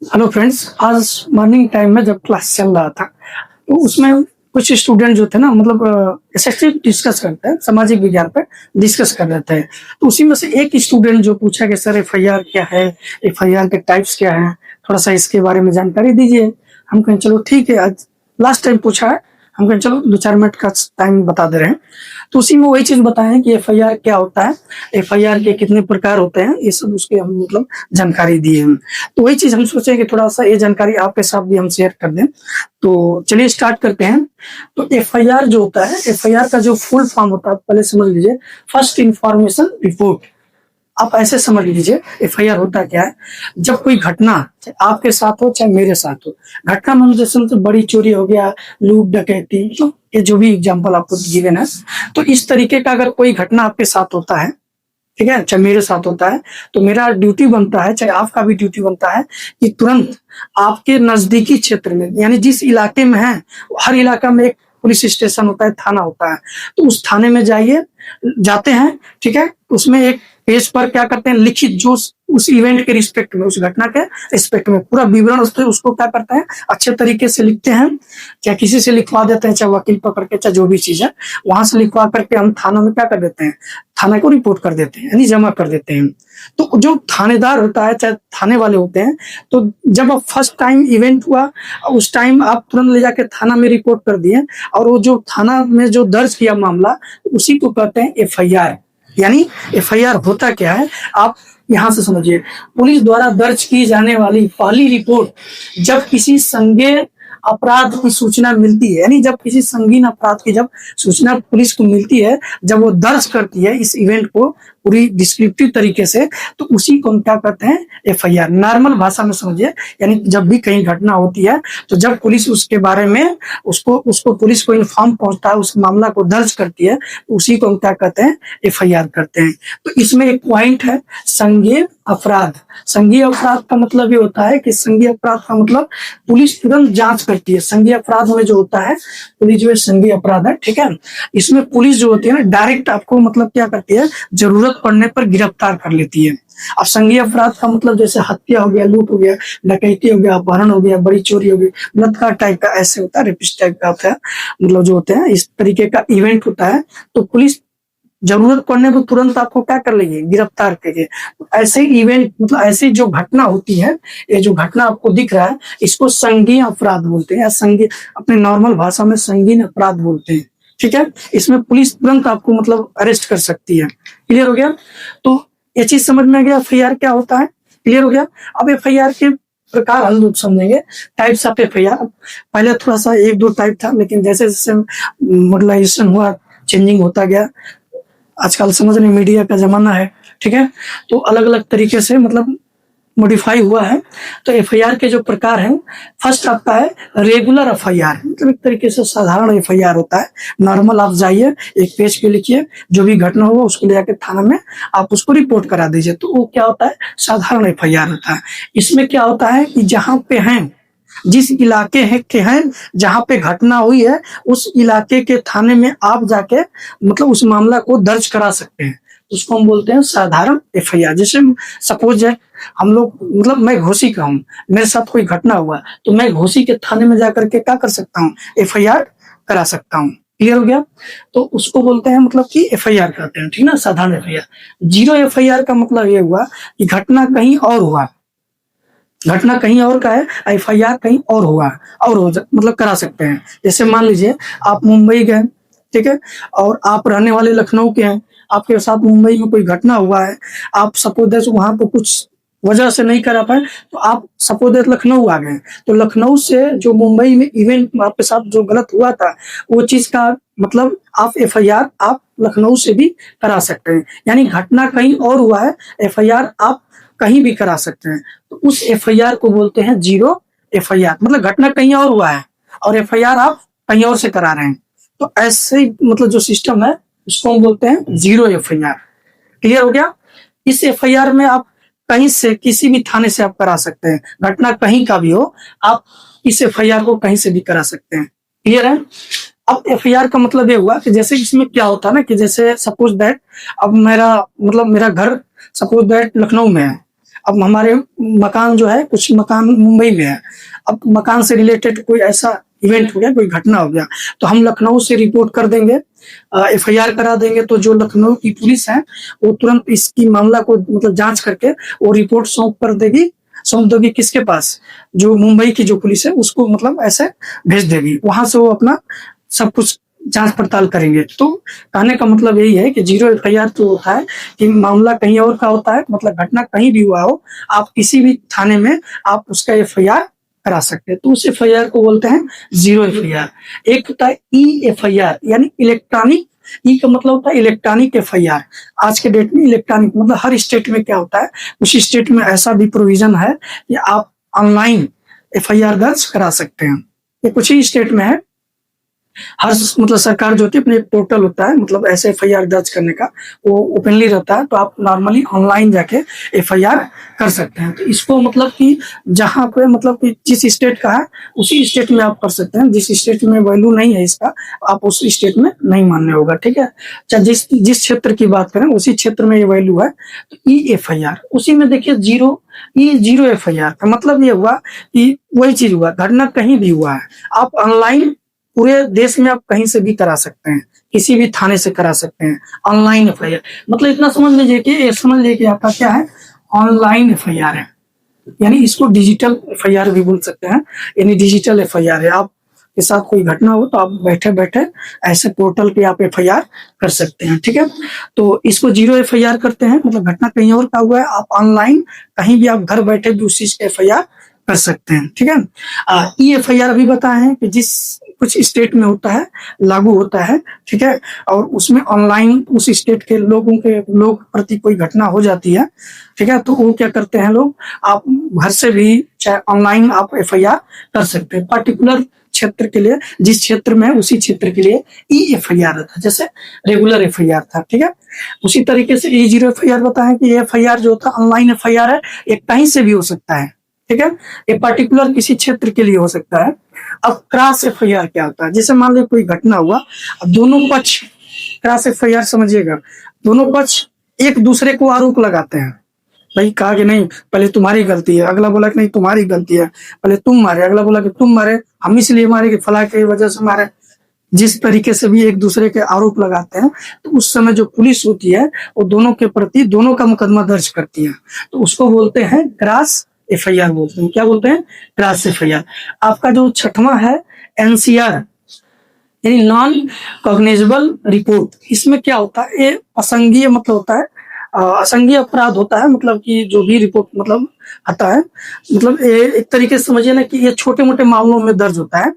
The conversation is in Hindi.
हेलो फ्रेंड्स, आज मॉर्निंग टाइम में जब क्लास चल रहा था तो उसमें कुछ स्टूडेंट जो थे ना एसएसटी डिस्कस करते हैं, सामाजिक विज्ञान पे डिस्कस कर रहे थे। तो उसी में से एक स्टूडेंट जो पूछा कि सर एफआईआर क्या है, एफआईआर के टाइप्स क्या हैं, थोड़ा सा इसके बारे में जानकारी दीजिए। हम कहें चलो ठीक है, आज लास्ट टाइम पूछा है, हम कहें चलो 2-4 मिनट का टाइम बता दे रहे हैं। तो उसी में वही चीज बताएं कि एफआईआर क्या होता है, एफआईआर के कितने प्रकार होते हैं, ये सब उसके हम जानकारी दिए हैं। तो वही चीज हम सोचे कि थोड़ा सा ये जानकारी आपके साथ भी हम शेयर कर दें। तो चलिए स्टार्ट करते हैं। तो एफआईआर जो होता है, एफआईआर का जो फुल फॉर्म होता है पहले समझ लीजिए, फर्स्ट इंफॉर्मेशन रिपोर्ट। आप ऐसे समझ लीजिए एफआईआर होता क्या है। जब कोई घटना चाहे आपके साथ हो चाहे मेरे साथ हो, घटना में जैसे बड़ी चोरी हो गया, लूट डकैती, तो ये जो भी एग्जांपल आपको गिवन है, तो इस तरीके का अगर कोई घटना आपके साथ होता है, ठीक है, चाहे मेरे साथ होता है, तो मेरा ड्यूटी बनता है, चाहे आपका भी ड्यूटी बनता है कि तुरंत आपके नजदीकी क्षेत्र में, यानी जिस इलाके में है, हर इलाका में एक पुलिस स्टेशन होता है, थाना होता है, तो उस थाने में जाइए, जाते हैं, ठीक है। उसमें एक पेज पर क्या करते हैं, लिखित जो उस इवेंट के रिस्पेक्ट में, उस घटना के रिस्पेक्ट में पूरा विवरण उसको क्या करते हैं, अच्छे तरीके से लिखते हैं। चाहे किसी से लिखवा देते हैं, चाहे वकील पकड़ के, चाहे जो भी चीज है वहां से लिखवा करके हम थाना में क्या कर देते हैं, थाना को रिपोर्ट कर देते हैं, यानी जमा कर देते हैं। तो जो थानेदार होता है, चाहे थाने वाले होते हैं, तो जब अब फर्स्ट टाइम इवेंट हुआ, उस टाइम आप तुरंत ले जाके थाना में रिपोर्ट कर दिए, और वो जो थाना में जो दर्ज किया मामला, उसी को कहते हैं एफआईआर। यानी एफआईआर होता क्या है, आप यहां से समझिए, पुलिस द्वारा दर्ज की जाने वाली पहली रिपोर्ट जब किसी संज्ञेय अपराध की सूचना मिलती है, यानी जब किसी संगीन अपराध की जब सूचना पुलिस को मिलती है, जब वो दर्ज करती है इस इवेंट को पूरी डिस्क्रिप्टिव तरीके से, तो उसी को हम क्या कहते हैं, एफआईआर। नॉर्मल भाषा में समझिए, यानी जब भी कहीं घटना होती है, तो जब पुलिस उसके बारे में उसको पुलिस को इन्फॉर्म पहुंचता है, उस मामला को दर्ज करती है, तो उसी को हम क्या कहते हैं, एफआईआर करते हैं। तो इसमें एक पॉइंट है, संज्ञेय अपराध। संज्ञेय अपराध का मतलब ये होता है कि संज्ञेय अपराध का मतलब पुलिस तुरंत जांच करती है। संज्ञेय अपराध में जो होता है, पुलिस जो है संज्ञेय अपराध है, ठीक है, इसमें पुलिस जो होती है ना, डायरेक्ट आपको क्या करती है, जरूरत पड़ने पर गिरफ्तार कर लेती है। अब संज्ञेय अपराध का मतलब जैसे हत्या हो गया, लूट हो गया, डकैती हो गया, अपहरण हो गया, बड़ी चोरी हो गई, बलात्कार टाइप का ऐसे होता है, रेपिस्ट टाइप का होता है, जो होते हैं इस तरीके का इवेंट होता है, तो पुलिस जरूरत पड़ने पर तुरंत आपको क्या कर लेगी, गिरफ्तार करेगी। तो ऐसे इवेंट ऐसी जो घटना होती है, ये जो घटना आपको दिख रहा है, इसको संज्ञेय अपराध बोलते हैं, या संज्ञेय अपने नॉर्मल भाषा में संगीन अपराध बोलते हैं, ठीक है। इसमें पुलिस तुरंत आपको अरेस्ट कर सकती है। क्लियर हो गया? तो ये चीज समझ में आ गया एफआईआर क्या होता है, क्लियर हो गया। अब एफआईआर के प्रकार हम लोग समझेंगे, टाइप्स ऑफ एफआईआर। पहले थोड़ा सा 1-2 टाइप था, लेकिन जैसे जैसे मॉडर्नाइजेशन हुआ, चेंजिंग होता गया, आजकल समझ रहे मीडिया का जमाना है, ठीक है, तो अलग अलग तरीके से मॉडिफाई हुआ है। तो एफआईआर के जो प्रकार हैं, फर्स्ट आपका है रेगुलर एफआईआर, एक तरीके से साधारण एफआईआर होता है। नॉर्मल आप जाइए, एक पेज पे लिखिए, जो भी घटना होगा उसको ले जाकर थाना में आप उसको रिपोर्ट करा दीजिए, तो वो क्या होता है, साधारण एफआईआर होता है। इसमें क्या होता है कि जहां पे हैं, जिस इलाके के हैं जहां पे घटना हुई है, उस इलाके के थाने में आप जाके उस मामला को दर्ज करा सकते हैं, उसको हम बोलते हैं साधारण एफआईआर। जैसे सपोज है, हम लोग मैं घोसी का हूँ, मेरे साथ कोई घटना हुआ, तो मैं घोसी के थाने में जाकर के क्या कर सकता हूँ, एफआईआर करा सकता हूँ। क्लियर हो गया? तो उसको बोलते हैं कि एफआईआर करते हैं, ठीक ना, साधारण एफआईआर। जीरो एफआईआर का मतलब ये हुआ कि घटना कहीं और हुआ, घटना कहीं और का है, एफआईआर कहीं और हुआ, और करा सकते हैं। जैसे मान लीजिए आप मुंबई गए, ठीक है, और आप रहने वाले लखनऊ के हैं, आपके साथ मुंबई में कोई घटना हुआ है, आप सपोज दैट वहां पर कुछ वजह से नहीं करा पाए, तो आप सपोज दैट लखनऊ आ गए, तो लखनऊ से जो मुंबई में इवेंट आपके साथ जो गलत हुआ था, वो चीज का आप एफआईआर आप लखनऊ से भी करा सकते हैं। यानी घटना कहीं और हुआ है, एफआईआर आप कहीं भी करा सकते हैं, तो उस एफआईआर को बोलते हैं जीरो एफआईआर। घटना कहीं और हुआ है और एफआईआर आप कहीं और से करा रहे हैं, तो ऐसे जो सिस्टम है उसको हम बोलते हैं जीरो एफआईआर। क्लियर हो गया? इस एफआईआर में आप कहीं से, किसी भी थाने से आप करा सकते हैं, घटना कहीं का भी हो, आप इस एफआईआर को कहीं से भी करा सकते हैं। क्लियर है? अब एफआईआर का ये हुआ कि जैसे इसमें क्या होता है ना, कि जैसे सपोज दैट अब मेरा घर सपोज दैट लखनऊ में है, अब हमारे मकान जो है, कुछ मकान मुंबई में है, अब मकान से रिलेटेड कोई ऐसा इवेंट हो गया, कोई घटना हो गया, तो हम लखनऊ से रिपोर्ट कर देंगे, एफआईआर करा देंगे, तो जो लखनऊ की पुलिस है वो तुरंत इसकी मामला को मतलब जांच करके वो रिपोर्ट सौंप देगी किसके पास, जो मुंबई की जो पुलिस है उसको मतलब ऐसे भेज देगी, वहां से वो अपना सब कुछ जांच पड़ताल करेंगे। तो कहने का मतलब यही है कि जीरो एफआईआर तो होता है कि मामला कहीं और का होता है, मतलब घटना कहीं भी हुआ हो, आप किसी भी थाने में आप उसका एफआईआर करा सकते हैं, तो उस एफआईआर को बोलते हैं जीरो एफआईआर। एक होता है ई एफआईआर, यानी इलेक्ट्रॉनिक, ई का मतलब होता है इलेक्ट्रॉनिक एफआईआर। आज के डेट में इलेक्ट्रॉनिक मतलब हर स्टेट में क्या होता है, उसी स्टेट में ऐसा भी प्रोविजन है कि आप ऑनलाइन एफआईआर दर्ज करा सकते हैं। ये कुछ ही स्टेट में है, हर मतलब सरकार जो होती है अपने एक पोर्टल होता है, मतलब ऐसे एफआईआर दर्ज करने का, वो ओपनली रहता है, तो आप नॉर्मली ऑनलाइन जाके एफआईआर कर सकते हैं। तो इसको मतलब कि जहाँ पे मतलब कि जिस स्टेट का है उसी स्टेट में आप कर सकते हैं, जिस स्टेट में वैल्यू नहीं है इसका आप उस स्टेट में नहीं मान्य होगा, ठीक है। चाहे जिस जिस क्षेत्र की बात करें उसी क्षेत्र में ये वैल्यू है। तो ई एफआईआर, उसी में देखिए जीरो एफआईआर का मतलब ये हुआ कि वही चीज हुआ, घटना कहीं भी हुआ है, आप ऑनलाइन पूरे देश में आप कहीं से भी करा सकते हैं, किसी भी थाने से करा सकते हैं ऑनलाइन एफआईआर। मतलब इतना समझ लीजिए कि आपका क्या है, ऑनलाइन एफआईआर है, यानी इसको डिजिटल एफआईआर भी बोल सकते हैं, यानी डिजिटल एफआईआर है। आप के साथ कोई घटना हो तो आप बैठे बैठे ऐसे पोर्टल पे आप एफआईआर कर सकते हैं, ठीक है। तो इसको जीरो एफआईआर करते हैं, मतलब घटना कहीं और का हुआ है, आप ऑनलाइन कहीं भी आप घर बैठे भी उस चीज का एफआईआर कर सकते हैं, ठीक है। ई एफआईआर अभी बताए हैं कि जिस कुछ स्टेट में होता है, लागू होता है, ठीक है, और उसमें ऑनलाइन उस स्टेट के लोग प्रति कोई घटना हो जाती है, ठीक है, तो वो क्या करते हैं लोग, आप घर से भी चाहे ऑनलाइन आप एफआईआर कर सकते हैं पर्टिकुलर क्षेत्र के लिए, जिस क्षेत्र में उसी क्षेत्र के लिए ई एफआईआर था, जैसे रेगुलर एफआईआर था, ठीक है। उसी तरीके से ई जीरो एफआईआर बताएं कि एफआईआर जो था ऑनलाइन एफआईआर है, ये कहीं से भी हो सकता है, ठीक है, ये पर्टिकुलर किसी क्षेत्र के लिए हो सकता है। अब क्रॉस एफआईआर क्या होता है, जैसे मान लो कोई घटना हुआ, अब दोनों पक्ष, क्रॉस एफआईआर समझिएगा, दोनों पक्ष एक दूसरे को आरोप लगाते हैं, भाई कहा कि नहीं पहले तुम्हारी गलती है, अगला बोला कि नहीं तुम्हारी गलती है, पहले तुम मारे, अगला बोला कि तुम मारे, हम इसलिए मारे कि फला की वजह से मारे, जिस तरीके से भी एक दूसरे के आरोप लगाते हैं, तो उस समय जो पुलिस होती है वो दोनों के प्रति दोनों का मुकदमा दर्ज करती है, तो उसको बोलते हैं क्रॉस एफआईआर बोलते हैं। क्या बोलते हैं? Cross FIR. आपका जो छठवां है एनसीआर, यानी नॉन कॉग्निजेबल रिपोर्ट, इसमें क्या होता है, ये असंज्ञेय मतलब होता है, असंज्ञेय अपराध होता है, मतलब कि जो भी रिपोर्ट मतलब आता है, मतलब ये एक तरीके से समझिए ना कि ये छोटे मोटे मामलों में दर्ज होता है,